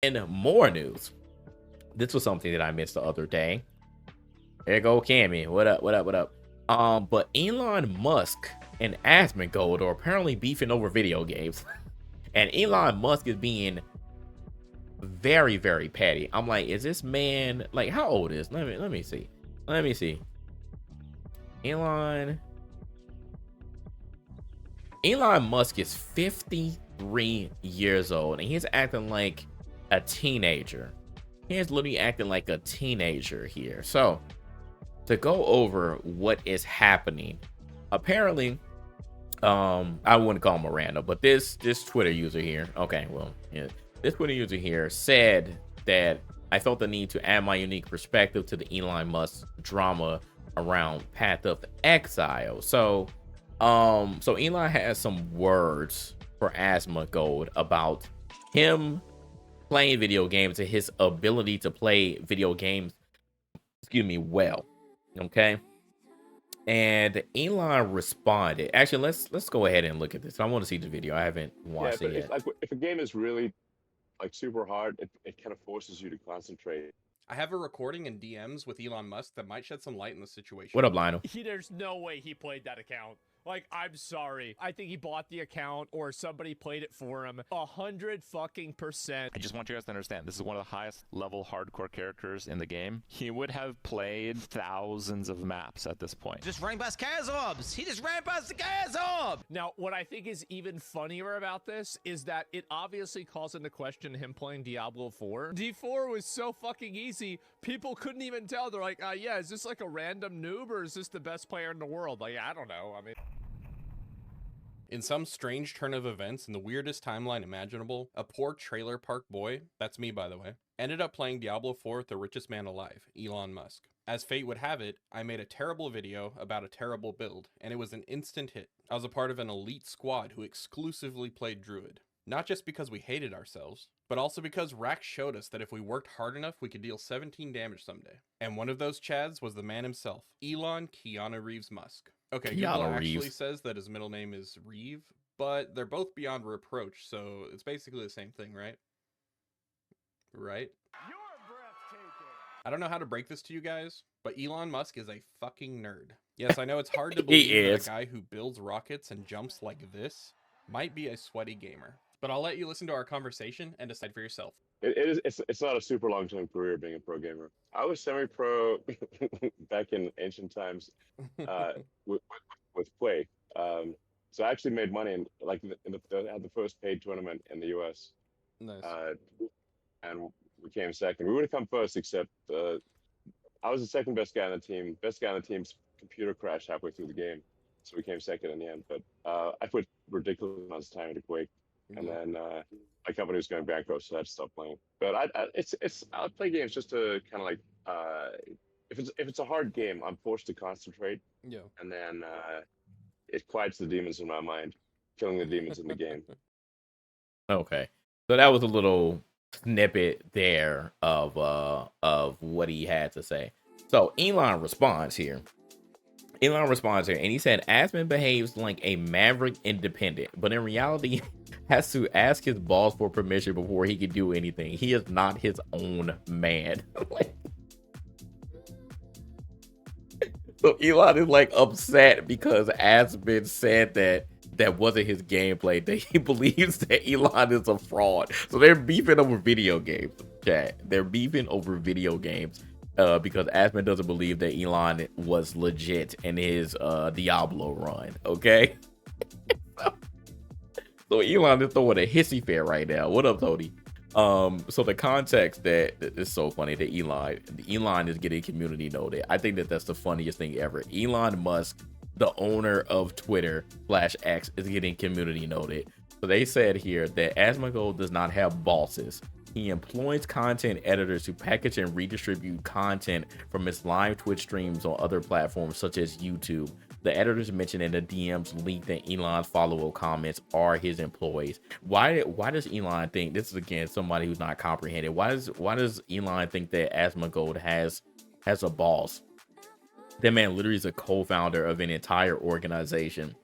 In more news, this was something that I missed the other day. There go Cammy. What up? What up? What up? But Elon Musk and Asmongold are apparently beefing over video games, and Elon Musk is being very, very petty. I'm like, is this man like how old is? Let me see. Let me see. Elon Musk is 53 years old, and he's acting like a teenager. He's literally acting like a teenager here. So to go over what is happening, apparently, I wouldn't call him a random, but this Twitter user here, okay, well, yeah, this Twitter user here said that I felt the need to add my unique perspective to the Elon Musk drama around Path of Exile. So Elon has some words for Asmongold about him playing video games and his ability to play video games, well. Okay. And Elon responded. Actually, let's go ahead and look at this. I want to see the video. I haven't watched it yet. If a game is really like super hard, it kind of forces you to concentrate. I have a recording in DMs with Elon Musk that might shed some light in the situation. What up, Lionel? There's no way he played that account. Like, I'm sorry. I think he bought the account or somebody played it for him. 100%. I just want you guys to understand, this is one of the highest level hardcore characters in the game. He would have played thousands of maps at this point. Just ran past Kazobs. He just ran past the Kazob. Now, what I think is even funnier about this is that it obviously calls into question him playing Diablo 4. D4 was so fucking easy, people couldn't even tell. They're like, yeah, is this like a random noob or is this the best player in the world? Like, I don't know. I mean... In some strange turn of events in the weirdest timeline imaginable, a poor trailer park boy, that's me by the way, ended up playing Diablo 4 with the richest man alive, Elon Musk. As fate would have it, I made a terrible video about a terrible build, and it was an instant hit. I was a part of an elite squad who exclusively played Druid. Not just because we hated ourselves, but also because Rax showed us that if we worked hard enough, we could deal 17 damage someday. And one of those Chads was the man himself, Elon Keanu Reeves Musk. Okay, Google actually says that his middle name is Reeve, but they're both beyond reproach, so it's basically the same thing, right? Right? You're breathtaking. I don't know how to break this to you guys, but Elon Musk is a fucking nerd. Yes, I know it's hard to believe that a guy who builds rockets and jumps like this might be a sweaty gamer. But I'll let you listen to our conversation and decide for yourself. It's not a super long-term career being a pro gamer. I was semi-pro back in ancient times with Play. So I actually made money I had the first paid tournament in the US. Nice. And we came second. We would have come first, except I was the second best guy on the team. Best guy on the team's computer crashed halfway through the game, so we came second in the end. But I put ridiculous amounts of time into Quake. And then my company was going bankrupt, so I had to stop playing. But I play games just to kind of like if it's a hard game, I'm forced to concentrate. Yeah. And then it quiets the demons in my mind, killing the demons in the game. Okay, so that was a little snippet there of what he had to say. So Elon responds here. And he said, Asmon behaves like a maverick independent, but in reality, has to ask his boss for permission before he can do anything. He is not his own man. So Elon is like upset because Asmon said that wasn't his gameplay, that he believes that Elon is a fraud. So they're beefing over video games, chat. They're beefing over video games. Because Asmon doesn't believe that Elon was legit in his Diablo run, okay? So Elon is throwing a hissy fit right now. What up, Tony? So the context that is so funny that Elon is getting community noted. I think that's the funniest thing ever. Elon Musk, the owner of Twitter /X, is getting community noted. So they said here that Asmongold does not have bosses. He employs content editors to package and redistribute content from his live Twitch streams on other platforms such as YouTube. The editors mentioned in the DMs leaked that Elon's follow-up comments are his employees. Why does Elon think, this is again somebody who's not comprehended, why does Elon think that Asmongold has a boss? That man literally is a co-founder of an entire organization,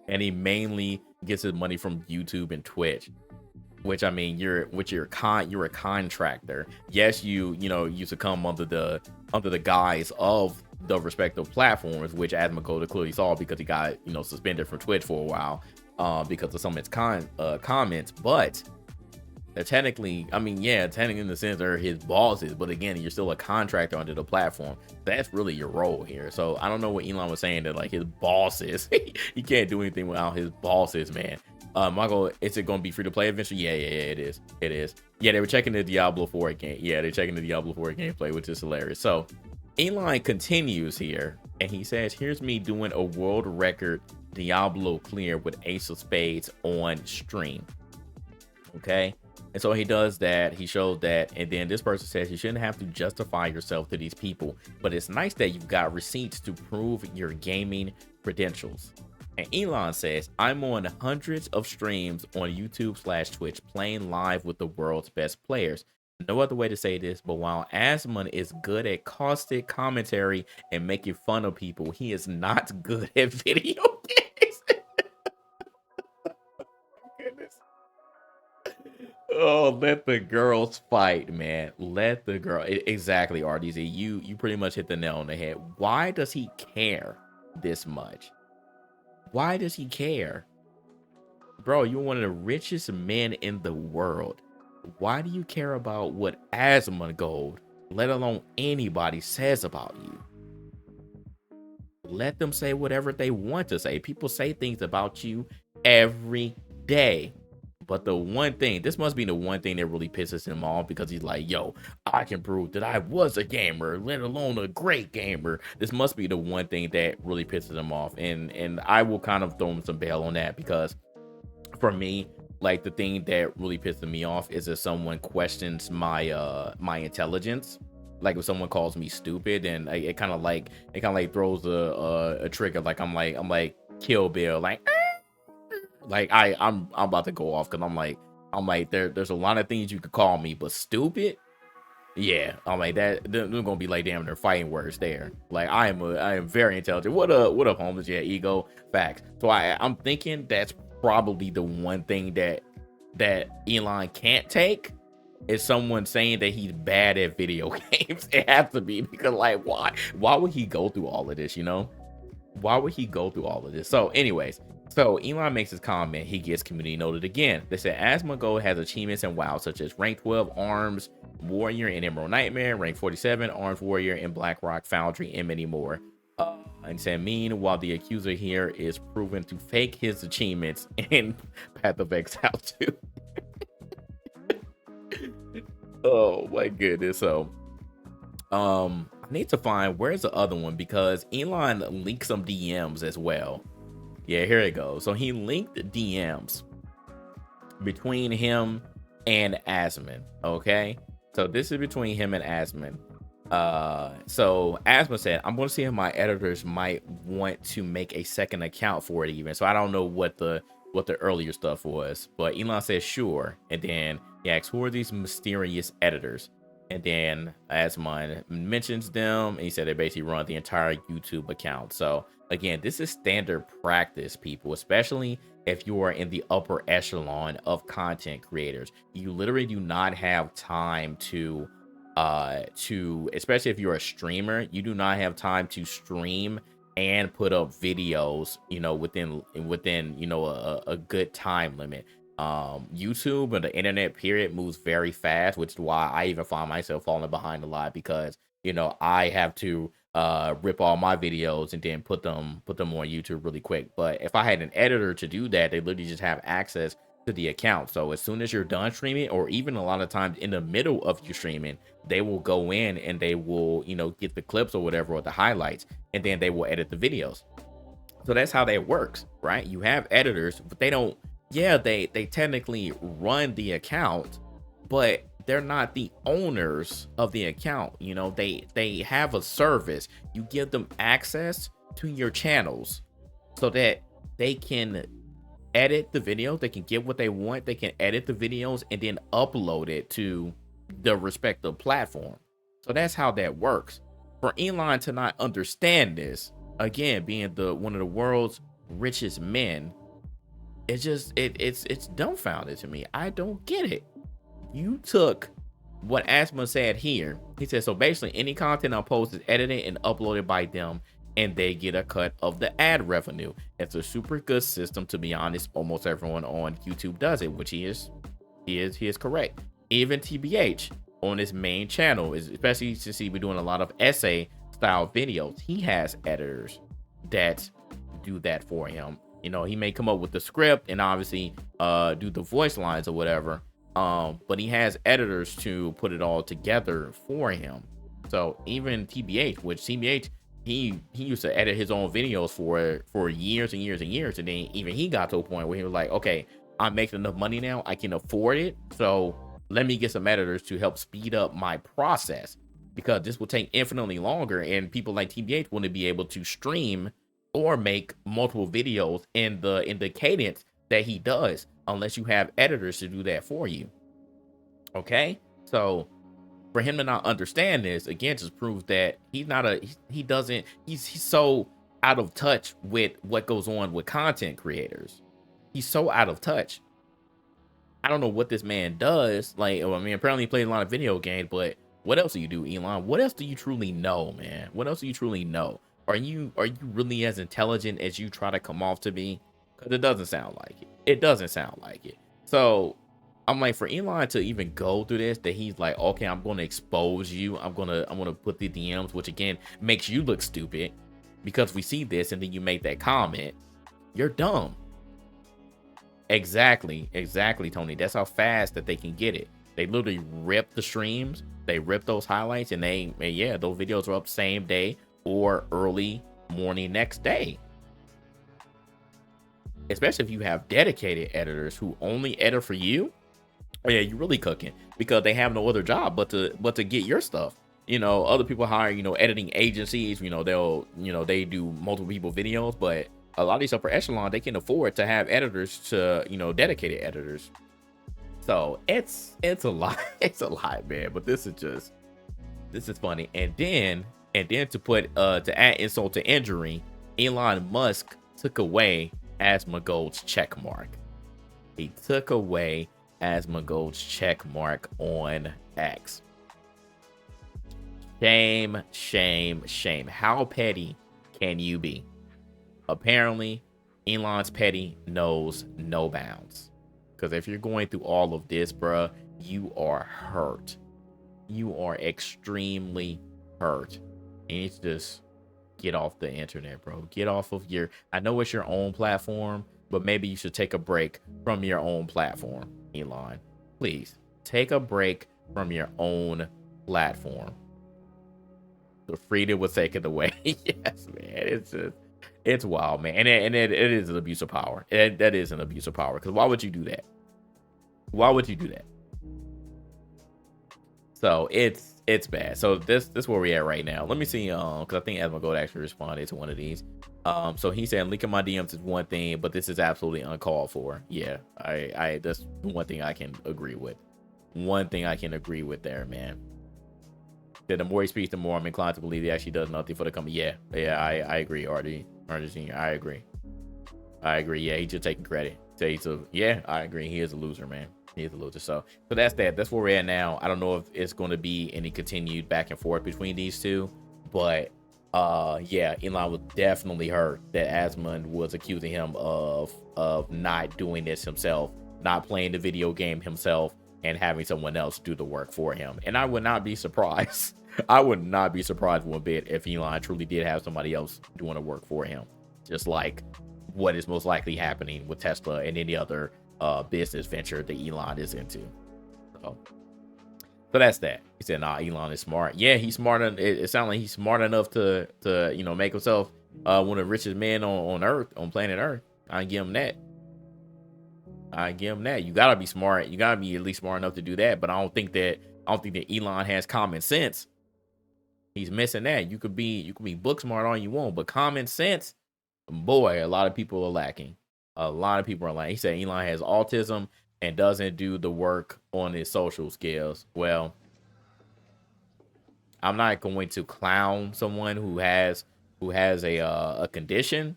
and he mainly gets his money from YouTube and Twitch. which I mean, you're a contractor. Yes, you succumb under the guise of the respective platforms, which Asmongold clearly saw because he got suspended from Twitch for a while, because of some of its comments. But they're technically, I mean, yeah, technically in the sense they're his bosses, but again, you're still a contractor under the platform. That's really your role here. So I don't know what Elon was saying that like his bosses, he can't do anything without his bosses, man. Michael, is it going to be free to play eventually? Yeah, it is. It is. Yeah, they were checking the Diablo 4 game. Yeah, they're checking the Diablo 4 gameplay, which is hilarious. So Elon continues here, and he says, "Here's me doing a world record Diablo clear with Ace of Spades on stream." Okay. And so he does that, he shows that, and then this person says you shouldn't have to justify yourself to these people, but it's nice that you've got receipts to prove your gaming credentials. And Elon says, "I'm on hundreds of streams on YouTube/Twitch playing live with the world's best players. No other way to say this, but while Asmon is good at caustic commentary and making fun of people, he is not good at video games." Goodness. Oh, let the girls fight, man. Let the girl. Exactly, RDZ. You pretty much hit the nail on the head. Why does he care this much? Why does he care? Bro, you're one of the richest men in the world. Why do you care about what Asmongold, let alone anybody, says about you? Let them say whatever they want to say. People say things about you every day. But the one thing, this must be the one thing that really pisses him off, because he's like, yo, I can prove that I was a gamer, let alone a great gamer. This must be the one thing that really pisses him off. And I will kind of throw him some bail on that, because for me, like, the thing that really pisses me off is if someone questions my my intelligence. Like if someone calls me stupid, and it kind of like throws a trigger. Like I'm like Kill Bill, like I'm about to go off, because I'm like there's a lot of things you could call me, but stupid, yeah, I'm like that. They're gonna be like damn, they're fighting words there. Like I am very intelligent. What up, homeless? Yeah, ego, facts. So I'm thinking that's probably the one thing that Elon can't take, is someone saying that he's bad at video games. It has to be, because like why would he go through all of this, why would he go through all of this? So anyways, so Elon makes his comment, he gets community noted again. They said Asmongold has achievements in WoW such as rank 12 Arms Warrior in Emerald Nightmare, rank 47 Arms Warrior in Blackrock Foundry, and many more. And said, meanwhile, the accuser here is proven to fake his achievements in Path of Exile 2. Oh my goodness. So I need to find where's the other one, because Elon leaked some DMs as well. Yeah, here it goes. So he linked DMs between him and Asmon. Okay, so this is between him and Asmon. So Asmon said, "I'm going to see if my editors might want to make a second account for it even." So I don't know what the earlier stuff was, but Elon said sure, and then he asks, "Who are these mysterious editors?" And then Asmon mentions them, and he said they basically run the entire YouTube account. So again, this is standard practice, people, especially if you are in the upper echelon of content creators. You literally do not have time to especially if you're a streamer, you do not have time to stream and put up videos, within a good time limit. YouTube and the internet period moves very fast, which is why I even find myself falling behind a lot, because I have to rip all my videos and then put them on YouTube really quick. But if I had an editor to do that, they literally just have access to the account. So as soon as you're done streaming, or even a lot of times in the middle of you streaming, they will go in and they will get the clips or whatever, or the highlights, and then they will edit the videos. So that's how that works, right? You have editors, but they don't, yeah, they technically run the account, but they're not the owners of the account. They have a service. You give them access to your channels so that they can edit the video, they can get what they want, they can edit the videos and then upload it to the respective platform. So that's how that works. For Elon to not understand this, again, being one of the world's richest men, it's dumbfounded to me. I don't get it. You took what Asma said here. He said, so basically any content I post is edited and uploaded by them, and they get a cut of the ad revenue. It's a super good system, to be honest. Almost everyone on YouTube does it, which he is correct. Even TBH on his main channel, especially since he been doing a lot of essay style videos, he has editors that do that for him. You know, he may come up with the script and obviously do the voice lines or whatever, but he has editors to put it all together for him. So even TBH, which TBH, he used to edit his own videos for years and years and years, and then even he got to a point where he was like, okay, I'm making enough money now, I can afford it, so let me get some editors to help speed up my process, because this will take infinitely longer, and people like TBH wouldn't be able to stream or make multiple videos in the cadence that he does unless you have editors to do that for you. Okay, so for him to not understand this, again, just proves that he's so out of touch with what goes on with content creators. He's so out of touch. I don't know what this man does. Like, I mean, apparently he plays a lot of video games, but what else do you do, Elon? What else do you truly know, man? What else do you truly know? Are you really as intelligent as you try to come off to be? Because it doesn't sound like it. It doesn't sound like it. So I'm like, for Elon to even go through this, that he's like, okay, I'm going to expose you. I'm gonna put the DMs, which again makes you look stupid because we see this and then you make that comment. You're dumb. Exactly, Tony. That's how fast that they can get it. They literally rip the streams, they rip those highlights, and yeah, those videos are up same day or early morning next day. Especially if you have dedicated editors who only edit for you. Oh yeah, you're really cooking, because they have no other job but to get your stuff. You know, other people hire, you know, editing agencies, you know, they do multiple people videos, but a lot of these upper echelon, they can afford to have editors to, you know, dedicated editors. So it's a lot. It's a lot, man. But this is funny. And then to put to add insult to injury, Elon Musk took away Asmongold's check mark. He took away Asmongold's check mark on X. Shame, shame, shame. How petty can you be? Apparently, Elon's petty knows no bounds. Because if you're going through all of this, bruh, you are hurt. You are extremely hurt. And you need to just get off the internet, bro. Get off of your... I know it's your own platform, but maybe you should take a break from your own platform, Elon. Please, take a break from your own platform. The freedom was taken away. Yes, man. It's wild, man. And it is an abuse of power. That is an abuse of power. Because why would you do that? Why would you do that? So it's bad. So this where we're at right now. Let me see. Because I think Asmongold actually responded to one of these. So he said leaking my DMs is one thing, but this is absolutely uncalled for. Yeah, I that's one thing I can agree with. One thing I can agree with there, man. That the more he speaks, the more I'm inclined to believe he actually does nothing for the company. Yeah, I agree, RD Senior. I agree. Yeah, he's just taking credit. Yeah, I agree. He is a loser, man. He is a loser. So that's that. That's where we're at now. I don't know if it's going to be any continued back and forth between these two, but yeah, Elon was definitely hurt that Asmund was accusing him of not doing this himself, not playing the video game himself, and having someone else do the work for him. And I would not be surprised. I would not be surprised one bit if Elon truly did have somebody else doing the work for him, just like what is most likely happening with Tesla and any other business venture that Elon is into. So that's that. He said, nah, Elon is smart. Yeah, he's smart. It sounds like he's smart enough to you know, make himself one of the richest men on Earth, on planet Earth. I give him that. You gotta be smart. You gotta be at least smart enough to do that. But I don't think that Elon has common sense. He's missing that. You could be book smart all you want, but common sense, boy, a lot of people are lacking. He said Elon has autism and doesn't do the work on his social skills. Well, I'm not going to clown someone who has a condition,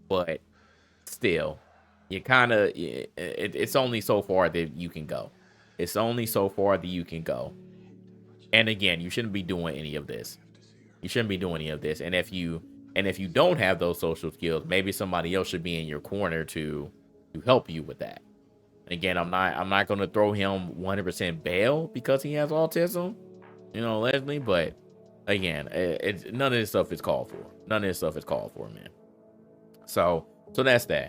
but still, you kind of it's only so far that you can go. It's only so far that you can go. And again, you shouldn't be doing any of this. You shouldn't be doing any of this. And if you don't have those social skills, maybe somebody else should be in your corner to help you with that. And again, I'm not going to throw him 100% bail because he has autism, you know, Leslie. But again, none of this stuff is called for. None of this stuff is called for, man. So that's that.